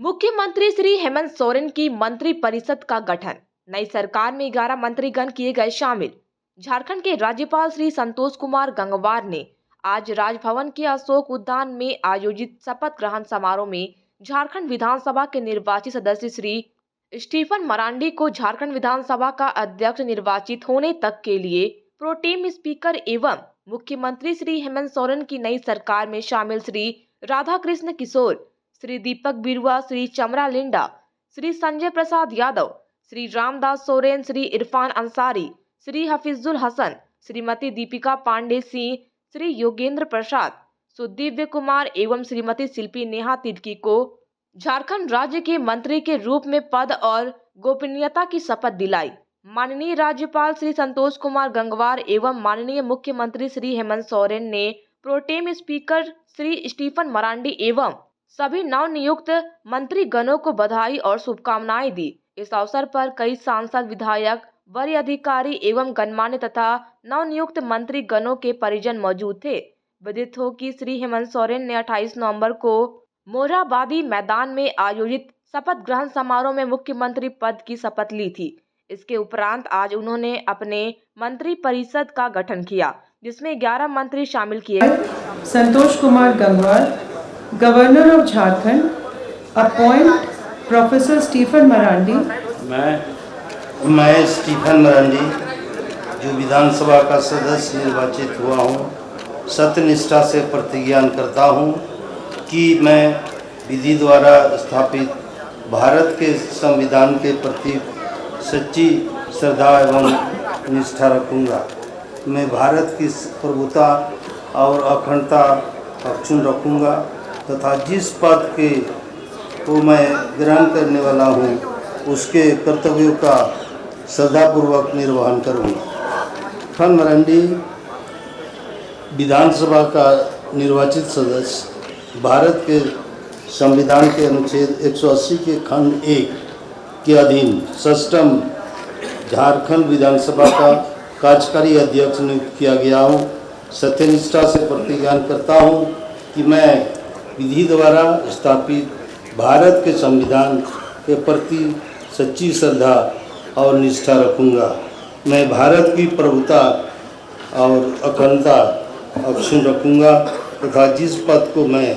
मुख्यमंत्री श्री हेमंत सोरेन की मंत्री परिषद का गठन। नई सरकार में 11 मंत्रीगण किए गए शामिल। झारखंड के राज्यपाल श्री संतोष कुमार गंगवार ने आज राजभवन के अशोक उद्यान में आयोजित शपथ ग्रहण समारोह में झारखंड विधानसभा के निर्वाचित सदस्य श्री स्टीफन मरांडी को झारखंड विधानसभा का अध्यक्ष निर्वाचित होने तक के लिए प्रोटेम स्पीकर एवं मुख्यमंत्री श्री हेमंत सोरेन की नई सरकार में शामिल श्री राधाकृष्ण किशोर, श्री दीपक बिरुआ, श्री चमरा लिंडा, श्री संजय प्रसाद यादव, श्री रामदास सोरेन, श्री इरफान अंसारी, श्री हफीजुल हसन, श्रीमती दीपिका पांडे सिंह, श्री योगेंद्र प्रसाद, सुदिव्य कुमार एवं श्रीमती शिल्पी नेहा तिर्की को झारखंड राज्य के मंत्री के रूप में पद और गोपनीयता की शपथ दिलाई। माननीय राज्यपाल श्री संतोष कुमार गंगवार एवं माननीय मुख्यमंत्री श्री हेमंत सोरेन ने protem speaker Shri Stephen Marandi एवं सभी नवनियुक्त मंत्रीगणों को बधाई और शुभकामनाएं दी। इस अवसर पर कई सांसद, विधायक, वरीय अधिकारी एवं गणमान्य तथा नवनियुक्त मंत्रीगणों के परिजन मौजूद थे। विदित हो कि श्री हेमंत सोरेन ने 28 नवंबर को मोरहाबादी मैदान में आयोजित शपथ ग्रहण समारोह में मुख्यमंत्री पद की शपथ ली थी। इसके उपरांत आज उन्होंने अपने मंत्री परिषद का गठन किया, जिसमें 11 मंत्री शामिल किए गए। Santosh Kumar Gangwar, governor of Jharkhand, appoint professor Stephen Marandi. मैं स्टीफन मरांडी जो विधानसभा का सदस्य निर्वाचित हुआ हूँ, सत्यनिष्ठा से प्रतिज्ञा करता हूँ कि मैं विधि द्वारा स्थापित भारत के संविधान के प्रति सच्ची श्रद्धा एवं निष्ठा रखूँगा। मैं भारत की प्रभुता और अखंडता अक्षुण्ण रखूँगा तथा जिस पद को मैं ग्रहण करने वाला हूँ उसके कर्तव्यों का श्रद्धापूर्वक निर्वहन करूँगा। स्टीफन मरांडी विधानसभा का निर्वाचित सदस्य, भारत के संविधान के अनुच्छेद 180 के खंड 1 के अधीन षष्ठम झारखंड विधानसभा का कार्यकारी अध्यक्ष नियुक्त किया गया हूँ। सत्यनिष्ठा से प्रतिज्ञा करता हूँ कि मैं विधि द्वारा स्थापित भारत के संविधान के प्रति सच्ची श्रद्धा और निष्ठा रखूँगा। मैं भारत की प्रभुता और अखंडता अक्षुण्ण रखूँगा तथा जिस पद को मैं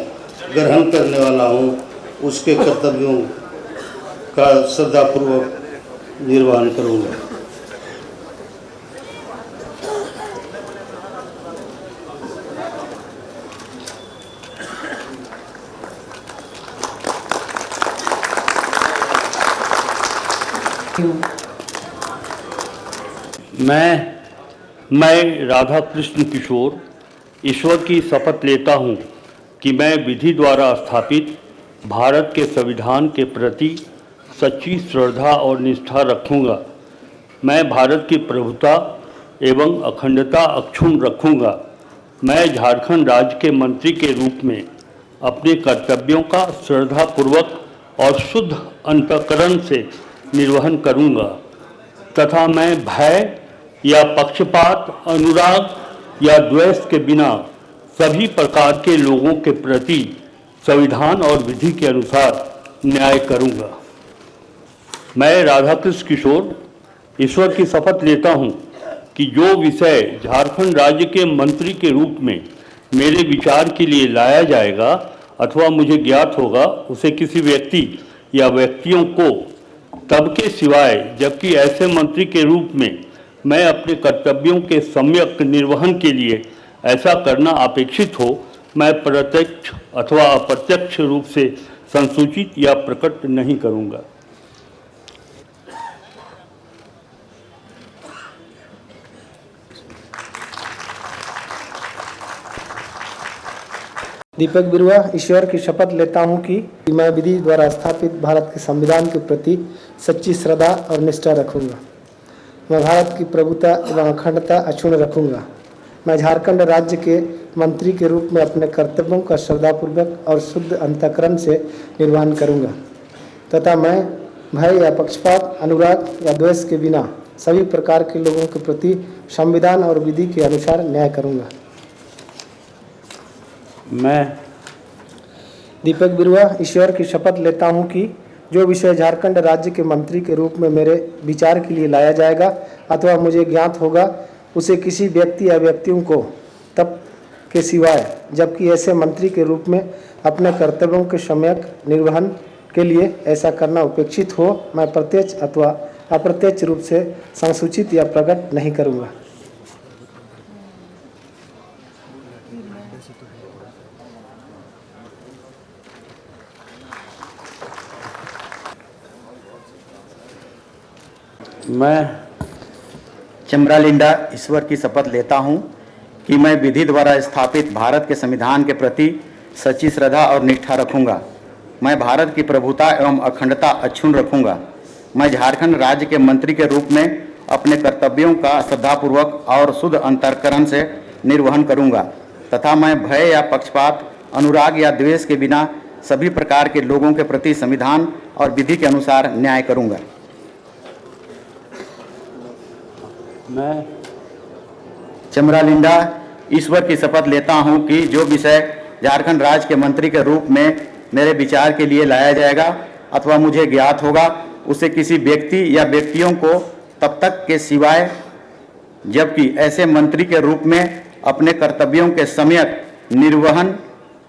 ग्रहण करने वाला हूँ उसके कर्तव्यों का श्रद्धापूर्वक निर्वहन करूँगा। मैं राधाकृष्ण किशोर ईश्वर की शपथ लेता हूँ कि मैं विधि द्वारा स्थापित भारत के संविधान के प्रति सच्ची श्रद्धा और निष्ठा रखूँगा। मैं भारत की प्रभुता एवं अखंडता अक्षुण्ण रखूँगा। मैं झारखंड राज्य के मंत्री के रूप में अपने कर्तव्यों का श्रद्धापूर्वक और शुद्ध अंतःकरण से निर्वहन करूँगा तथा मैं भय या पक्षपात, अनुराग या द्वेष के बिना सभी प्रकार के लोगों के प्रति संविधान और विधि के अनुसार न्याय करूँगा। मैं राधाकृष्ण किशोर ईश्वर की शपथ लेता हूँ कि जो विषय झारखंड राज्य के मंत्री के रूप में मेरे विचार के लिए लाया जाएगा अथवा मुझे ज्ञात होगा, उसे किसी व्यक्ति या व्यक्तियों को तब के सिवाय जबकि ऐसे मंत्री के रूप में मैं अपने कर्तव्यों के सम्यक निर्वहन के लिए ऐसा करना अपेक्षित हो, मैं प्रत्यक्ष अथवा अप्रत्यक्ष रूप से संसूचित या प्रकट नहीं करूँगा। दीपक बिरुआ ईश्वर की शपथ लेता हूँ कि मैं विधि द्वारा स्थापित भारत के संविधान के प्रति सच्ची श्रद्धा और निष्ठा रखूँगा। मैं भारत की प्रभुता एवं अखंडता अक्षुण्ण रखूँगा। मैं झारखंड राज्य के मंत्री के रूप में अपने कर्तव्यों का श्रद्धापूर्वक और शुद्ध अंतःकरण से निर्वहन करूँगा तथा मैं भय या पक्षपात, अनुराग या द्वेष के बिना सभी प्रकार के लोगों के प्रति संविधान और विधि के अनुसार न्याय करूँगा। दीपक बिरुआ ईश्वर की शपथ लेता हूँ कि जो विषय झारखंड राज्य के मंत्री के रूप में मेरे विचार के लिए लाया जाएगा अथवा मुझे ज्ञात होगा उसे किसी व्यक्ति या व्यक्तियों को तब के सिवाय जबकि ऐसे मंत्री के रूप में अपने कर्तव्यों के सम्यक निर्वहन के लिए ऐसा करना उपेक्षित हो मैं प्रत्यक्ष अथवा अप्रत्यक्ष रूप से संसूचित या प्रकट नहीं करूँगा। मैं चमरालिंडा ईश्वर की शपथ लेता हूँ कि मैं विधि द्वारा स्थापित भारत के संविधान के प्रति सच्ची श्रद्धा और निष्ठा रखूँगा। मैं भारत की प्रभुता एवं अखंडता अक्षुण्ण रखूँगा। मैं झारखंड राज्य के मंत्री के रूप में अपने कर्तव्यों का श्रद्धापूर्वक और शुद्ध अंतःकरण से निर्वहन करूँगा तथा मैं भय या पक्षपात, अनुराग या द्वेष के बिना सभी प्रकार के लोगों के प्रति संविधान और विधि के अनुसार न्याय करूँगा। मैं चमरालिंडा ईश्वर की शपथ लेता हूं कि जो विषय झारखंड राज्य के मंत्री के रूप में मेरे विचार के लिए लाया जाएगा अथवा मुझे ज्ञात होगा उसे किसी व्यक्ति या व्यक्तियों को तब तक के सिवाय जबकि ऐसे मंत्री के रूप में अपने कर्तव्यों के सम्यक निर्वहन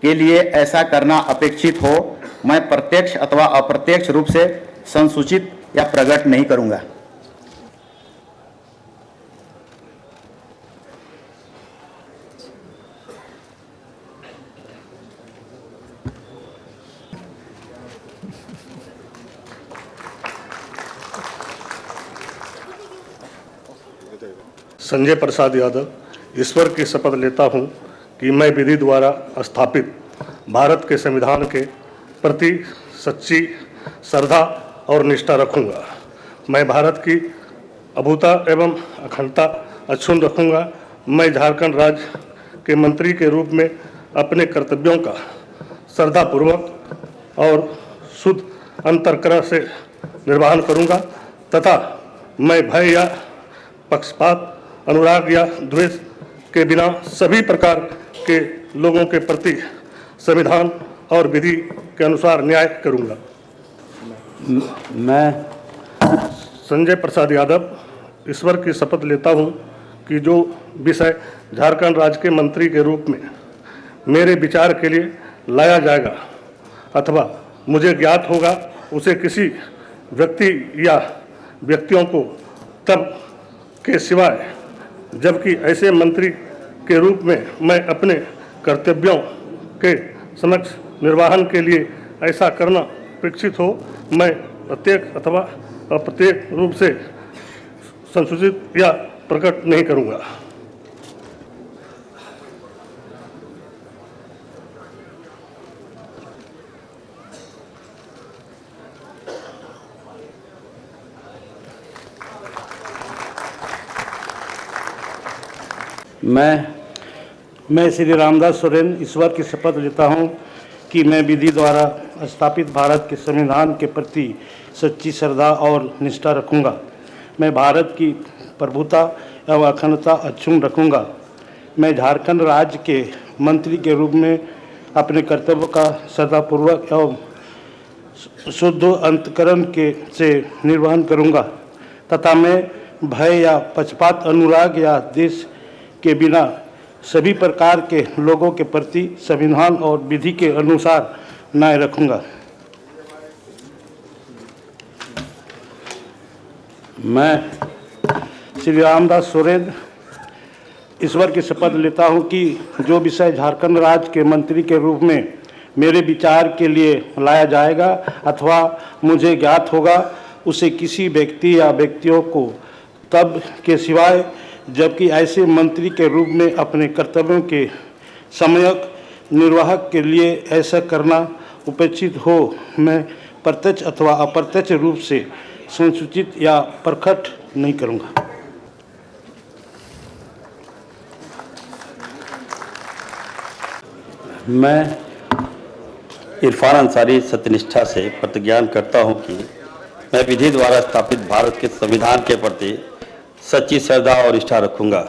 के लिए ऐसा करना अपेक्षित हो मैं प्रत्यक्ष अथवा अप्रत्यक्ष रूप से संसूचित या प्रकट नहीं करूँगा। संजय प्रसाद यादव ईश्वर की शपथ लेता हूँ कि मैं विधि द्वारा स्थापित भारत के संविधान के प्रति सच्ची श्रद्धा और निष्ठा रखूँगा। मैं भारत की अभूता एवं अखंडता अक्षुण्ण रखूँगा। मैं झारखंड राज्य के मंत्री के रूप में अपने कर्तव्यों का श्रद्धापूर्वक और शुद्ध अंतःकरण से निर्वहन करूँगा तथा मैं भय या पक्षपात, अनुराग या द्वेष के बिना सभी प्रकार के लोगों के प्रति संविधान और विधि के अनुसार न्याय करूँगा। मैं संजय प्रसाद यादव ईश्वर की शपथ लेता हूँ कि जो विषय झारखंड राज्य के मंत्री के रूप में मेरे विचार के लिए लाया जाएगा अथवा मुझे ज्ञात होगा उसे किसी व्यक्ति या व्यक्तियों को तब के सिवाय जबकि ऐसे मंत्री के रूप में मैं अपने कर्तव्यों के समक्ष निर्वहन के लिए ऐसा करना अपेक्षित हो मैं प्रत्यक्ष अथवा अप्रत्यक्ष रूप से संसूचित या प्रकट नहीं करूँगा। मैं श्री रामदास सोरेन ईश्वर की शपथ लेता हूं कि मैं विधि द्वारा स्थापित भारत के संविधान के प्रति सच्ची श्रद्धा और निष्ठा रखूंगा। मैं भारत की प्रभुता एवं अखंडता अक्षुण्ण रखूंगा। मैं झारखंड राज्य के मंत्री के रूप में अपने कर्तव्य का श्रद्धापूर्वक एवं शुद्ध अंतःकरण से निर्वहन करूंगा तथा मैं भय या पक्षपात, अनुराग या द्वेष के बिना सभी प्रकार के लोगों के प्रति संविधान और विधि के अनुसार न्याय रखूंगा। मैं श्री रामदास सोरेन ईश्वर की शपथ लेता हूं कि जो विषय झारखंड राज्य के मंत्री के रूप में मेरे विचार के लिए लाया जाएगा अथवा मुझे ज्ञात होगा उसे किसी व्यक्ति या व्यक्तियों को तब के सिवाय जबकि ऐसे मंत्री के रूप में अपने कर्तव्यों के सम्यक निर्वाहक के लिए ऐसा करना उपेक्षित हो मैं प्रत्यक्ष अथवा अप्रत्यक्ष रूप से संसूचित या प्रकट नहीं करूँगा। मैं इरफान अंसारी सत्यनिष्ठा से प्रतिज्ञान करता हूं कि मैं विधि द्वारा स्थापित भारत के संविधान के प्रति सच्ची श्रद्धा और निष्ठा रखूंगा।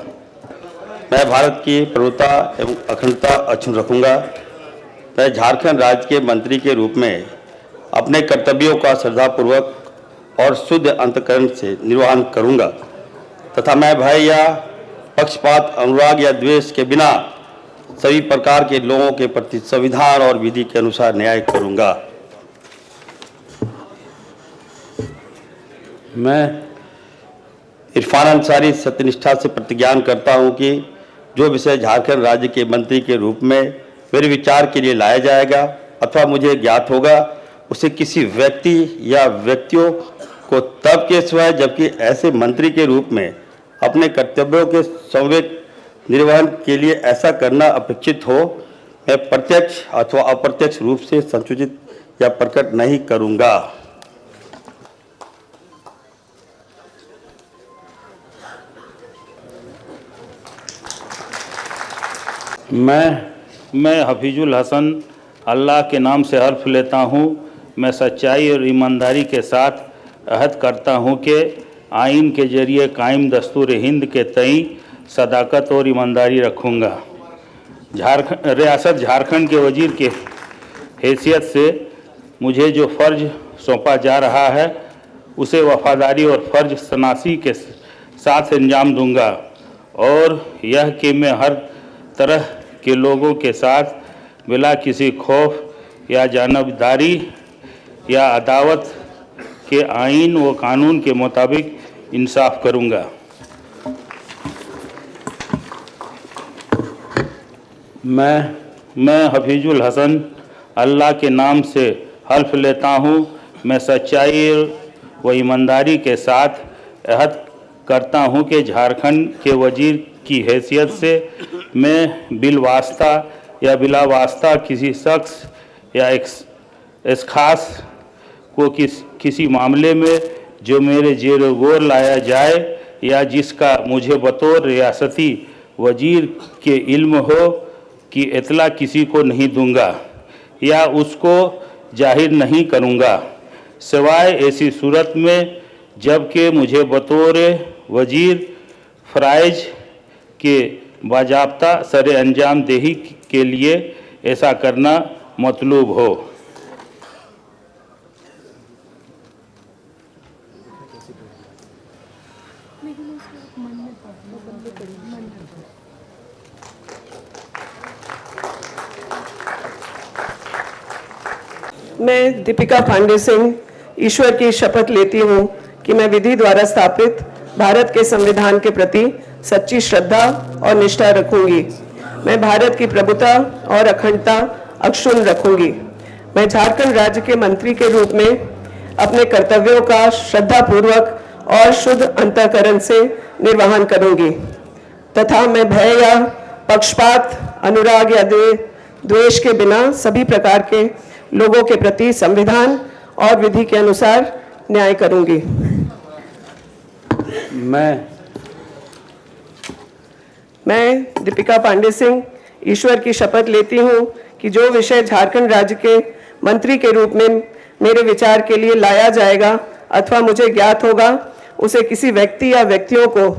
मैं भारत की प्रभुता एवं अखंडता अक्षुण्ण रखूंगा। मैं झारखंड राज्य के मंत्री के रूप में अपने कर्तव्यों का श्रद्धापूर्वक और शुद्ध अंतःकरण से निर्वहन करूंगा तथा मैं भय या पक्षपात, अनुराग या द्वेष के बिना सभी प्रकार के लोगों के प्रति संविधान और विधि के अनुसार न्याय करूंगा। मैं इरफान अंसारी सत्यनिष्ठा से प्रतिज्ञान करता हूं कि जो विषय झारखंड राज्य के मंत्री के रूप में मेरे विचार के लिए लाया जाएगा अथवा मुझे ज्ञात होगा, उसे किसी व्यक्ति या व्यक्तियों को तब के सिवाय जबकि ऐसे मंत्री के रूप में अपने कर्तव्यों के संवेग निर्वहन के लिए ऐसा करना अपेक्षित हो, मैं प्रत्यक्ष अथवा अप्रत्यक्ष रूप से संसूचित या प्रकट नहीं करूंगा। मैं हफीजुल हसन अल्लाह के नाम से हल्फ लेता हूँ, मैं सच्चाई और ईमानदारी के साथ अहद करता हूँ कि आइन के जरिए कायम दस्तूर हिंद के तई सदाकत और ईमानदारी रखूँगा। रियासत झारखंड के वजीर के हैसियत से मुझे जो फ़र्ज सौंपा जा रहा है उसे वफादारी और फ़र्ज शनासी के साथ अंजाम दूंगा और यह कि मैं हर तरह के लोगों के साथ बिला किसी खौफ या जानबदारी या अदावत के आइन व कानून के मुताबिक इंसाफ करूंगा। मैं हफीजुल हसन अल्लाह के नाम से हल्फ लेता हूँ, मैं सच्चाई व ईमानदारी के साथ अहद करता हूँ कि झारखंड के वजीर की हैसियत से मैं बिलवास्ता या बिला वास्ता किसी शख्स या एक खास को किसी मामले में जो मेरे जेर गौर लाया जाए या जिसका मुझे बतौर रियासती वजीर के इल्म हो कि इतला किसी को नहीं दूंगा या उसको जाहिर नहीं करूंगा, सिवाय ऐसी सूरत में जबकि मुझे बतौर वजीर फ़राइज के बाजाब्ता सरे अंजाम देही के लिए ऐसा करना मतलूब हो। मैं दीपिका पांडे सिंह ईश्वर की शपथ लेती हूँ कि मैं विधि द्वारा स्थापित भारत के संविधान के प्रति सच्ची श्रद्धा और निष्ठा रखूंगी। मैं भारत की प्रभुता और अखंडता अक्षुण्ण रखूंगी। मैं झारखंड राज्य के मंत्री के रूप में अपने कर्तव्यों का श्रद्धापूर्वक और शुद्ध अंतःकरण से निर्वहन करूंगी तथा मैं भय या पक्षपात, अनुराग या द्वेष के बिना सभी प्रकार के लोगों के प्रति संविधान और विधि के अनुसार न्याय करूंगी। मैं दीपिका पांडे सिंह ईश्वर की शपथ लेती हूँ कि जो विषय झारखंड राज्य के मंत्री के रूप में मेरे विचार के लिए लाया जाएगा अथवा मुझे ज्ञात होगा, उसे किसी व्यक्ति या व्यक्तियों को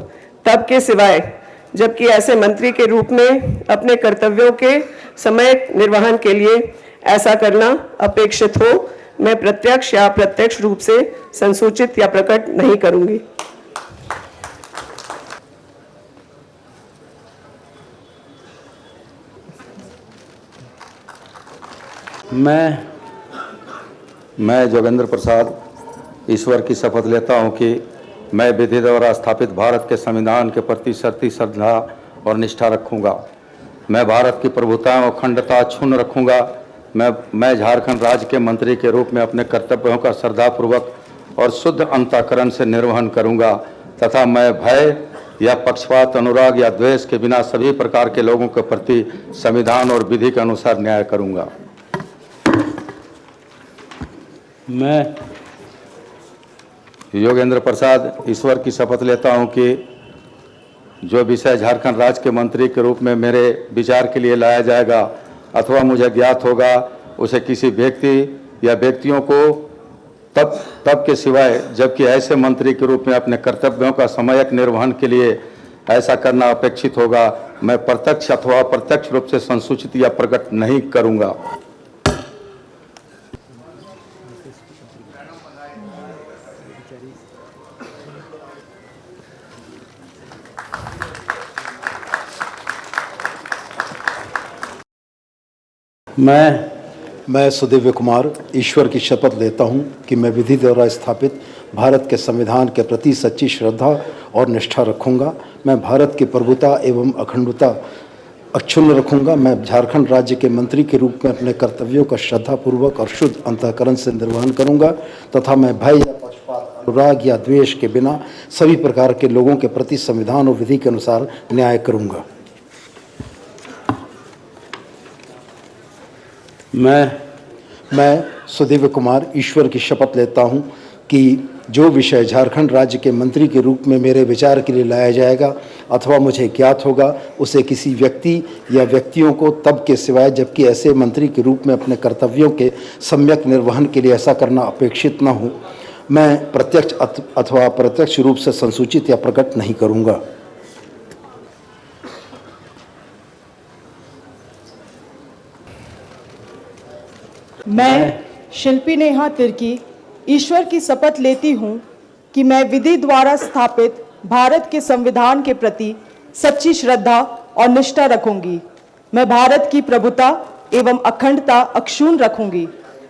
तब के सिवाय जबकि ऐसे मंत्री के रूप में अपने कर्तव्यों के समय निर्वहन के लिए ऐसा करना अपेक्षित हो, मैं प्रत्यक्ष या अप्रत्यक्ष रूप से संसूचित या प्रकट नहीं करूंगी। मैं जोगेंद्र प्रसाद ईश्वर की शपथ लेता हूं कि मैं विधि द्वारा स्थापित भारत के संविधान के प्रति सच्ची श्रद्धा और निष्ठा रखूंगा। मैं भारत की प्रभुता और अखंडता अक्षुण्ण रखूंगा। मैं झारखंड राज्य के मंत्री के रूप में अपने कर्तव्यों का श्रद्धापूर्वक और शुद्ध अंतःकरण से निर्वहन करूंगा तथा मैं भय या पक्षपात, अनुराग या द्वेष के बिना सभी प्रकार के लोगों के प्रति संविधान और विधि के अनुसार न्याय करूंगा। मैं योगेंद्र प्रसाद ईश्वर की शपथ लेता हूं कि जो विषय झारखंड राज्य के मंत्री के रूप में मेरे विचार के लिए लाया जाएगा अथवा मुझे ज्ञात होगा, उसे किसी व्यक्ति या व्यक्तियों को तब के सिवाय जबकि ऐसे मंत्री के रूप में अपने कर्तव्यों का समयक निर्वहन के लिए ऐसा करना अपेक्षित होगा, मैं प्रत्यक्ष अथवा अप्रत्यक्ष रूप से संसूचित या प्रकट नहीं करूंगा। मैं सुदिव्य कुमार ईश्वर की शपथ लेता हूं कि मैं विधि द्वारा स्थापित भारत के संविधान के प्रति सच्ची श्रद्धा और निष्ठा रखूंगा। मैं भारत की प्रभुता एवं अखंडता अक्षुण्ण रखूंगा। मैं झारखंड राज्य के मंत्री के रूप में अपने कर्तव्यों का श्रद्धापूर्वक और शुद्ध अंतःकरण से निर्वहन करूंगा तथा मैं भय या पक्षपात, अनुराग या द्वेष के बिना सभी प्रकार के लोगों के प्रति संविधान और विधि के अनुसार न्याय करूंगा। मैं सुदिव्य कुमार ईश्वर की शपथ लेता हूं कि जो विषय झारखंड राज्य के मंत्री के रूप में मेरे विचार के लिए लाया जाएगा अथवा मुझे ज्ञात होगा उसे किसी व्यक्ति या व्यक्तियों को तब के सिवाय जबकि ऐसे मंत्री के रूप में अपने कर्तव्यों के सम्यक निर्वहन के लिए ऐसा करना अपेक्षित न हो, मैं प्रत्यक्ष अथवा अप्रत्यक्ष रूप से संसूचित या प्रकट नहीं करूँगा। मैं शिल्पी नेहा तिर्की ईश्वर की शपथ लेती हूँ कि मैं विधि द्वारा स्थापित भारत के संविधान के प्रति सच्ची श्रद्धा और निष्ठा रखूंगी। मैं भारत की प्रभुता एवं अखंडता अक्षुण्ण रखूंगी।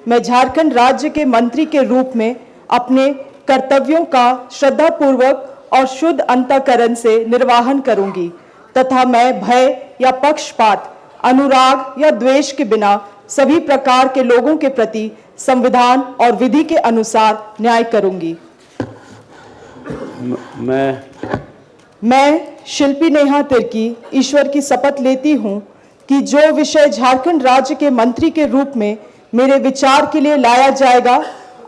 मैं झारखंड राज्य के मंत्री के रूप में अपने कर्तव्यों का श्रद्धापूर्वक और शुद्ध अंतःकरण से निर्वहन करूंगी तथा मैं भय या पक्षपात, अनुराग या द्वेष के बिना सभी प्रकार के लोगों के प्रति संविधान और विधि के अनुसार न्याय करूंगी। मैं शिल्पी नेहा तिर्की ईश्वर की शपथ लेती हूं कि जो विषय झारखंड राज्य के मंत्री के रूप में मेरे विचार के लिए लाया जाएगा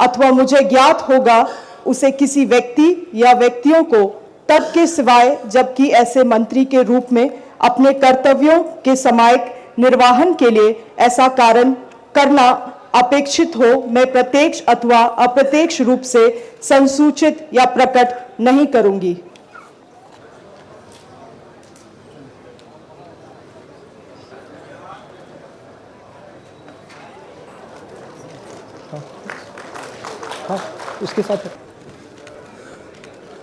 अथवा मुझे ज्ञात होगा उसे किसी व्यक्ति या व्यक्तियों को तब के सिवाय जबकि ऐसे मंत्री के रूप में अपने कर्तव्यों के समायिक निर्वहन के लिए ऐसा कारण करना अपेक्षित हो, मैं प्रत्यक्ष अथवा अप्रत्यक्ष रूप से संसूचित या प्रकट नहीं करूंगी। हाँ, उसके साथ